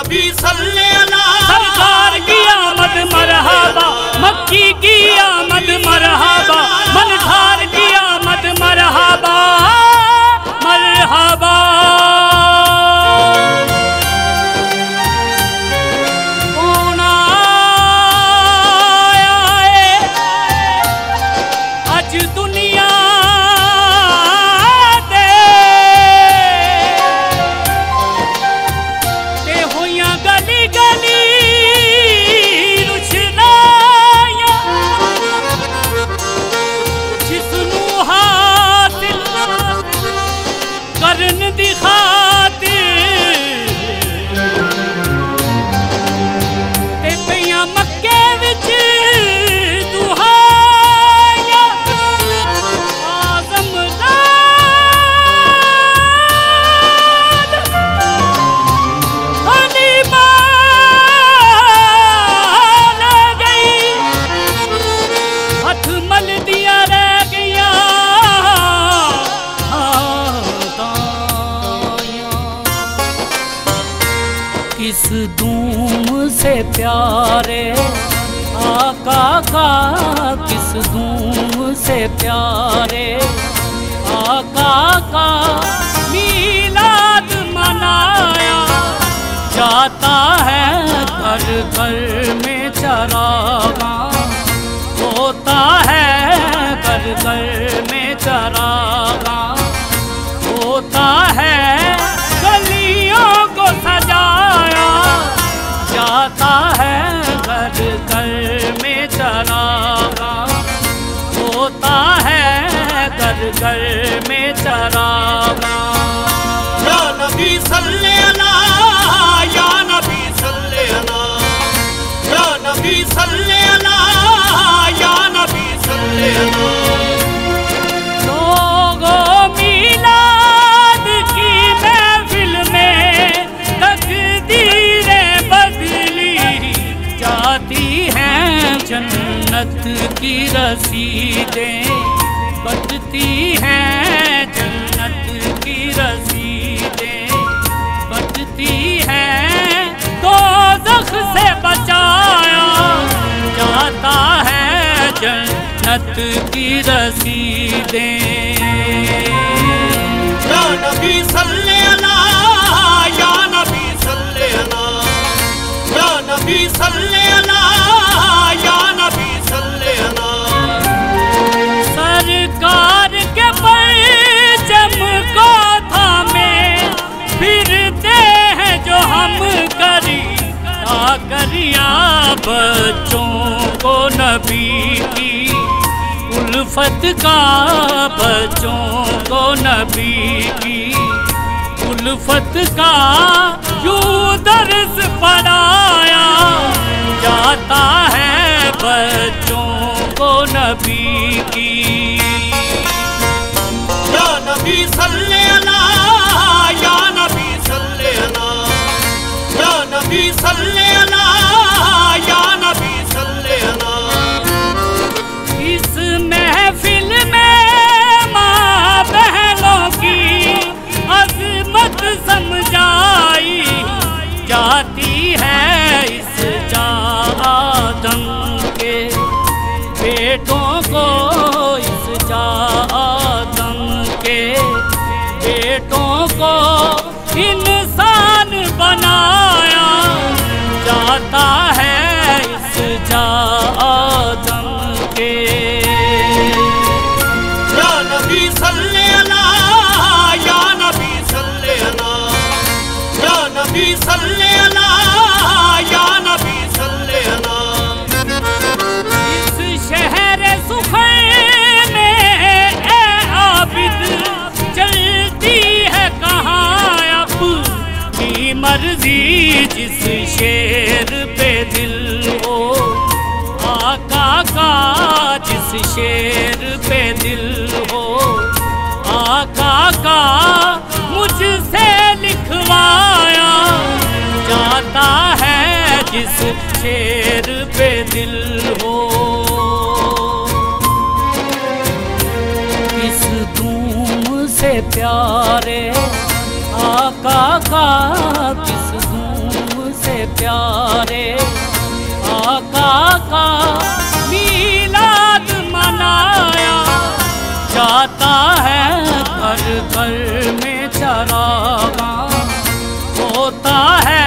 नबी सल्ले अला सरकार की आमद मरहबा, मक्की की आमद मरहबा, मनधार की आमद मरहबा मरहबा। कौन आया है अज दुनिया किस धूम से प्यारे आका का, किस धूम से प्यारे आका का मीलाद मनाया जाता है। घर घर में चरागा होता है, घर घर में चरागा होता है। गलियों को सजाया जाता है, घर घर में चरागा होता है, घर घर में चरागा। या नबी सल्ले अला, या नबी सल्ले अला, या नबी सल्ले अला, या नबी सल्ले अला। जन्नत की रसीदें बटती हैं, जन्नत की रसीदें बटती हैं। दोज़ख से बचाया जाता है, जन्नत की रसीदें। या नबी सल्ले अला, या नबी सल्ले अला, या नबी सल्ले अला, या नबी सल्ले अला। सरकार के परचम को थामे फिरते हैं जो हम करिया बच्चों को नबी की उल्फत का, बच्चों को नबी की उल्फत का यूं दर्स पढ़ाया जाता है बच्चों को नबी की। या नबी सल्ले अला, या नबी सल्ले अला, या नबी सल्ले अला, या नबी सल्ले अला। इस महफिल में माँ बहनों की अज़मत समझाई जाती है। इस आदम के बेटों को, इस आदम के बेटों को इंसान बनाया जाता है। इस आदम के या नबी सल्ले अला, या नबी सल्ले अला, या नबी सल्ले अला, या नबी सल्ले अला। इस शहर सुखर में ए आबिद चलती है कहाँ अब की मर्जी। जिस शेर पे दिल हो आका का, जिस शेर पे दिल हो आका का मुझसे लिखवाया जाता है। जिस शेर पे दिल हो किस धूम से प्यारे आका का, किस धूम से प्यारे आका का मीलाद मनाया जाता है। घर घर में चरागा होता है,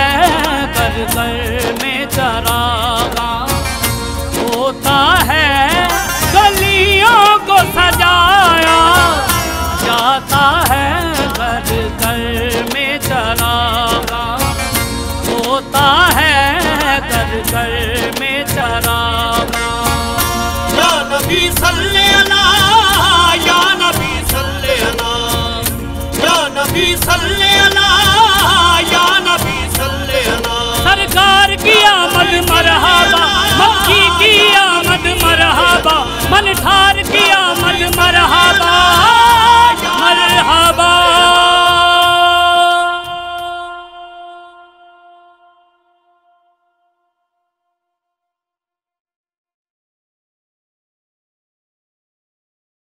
घर घर में चरागा होता है। गलियों को सजाया जाता है, घर घर में चरागा होता है, घर घर में चरागा। या नबी सल्ले अला, या नबी सल्ले अला, या नबी सल्ले अला, या नबी सल्ले अला। सरकार की आमद मरहबा, मक्की की आमद मरहबा, मन ठार की आमद मरहबा, मरहबा।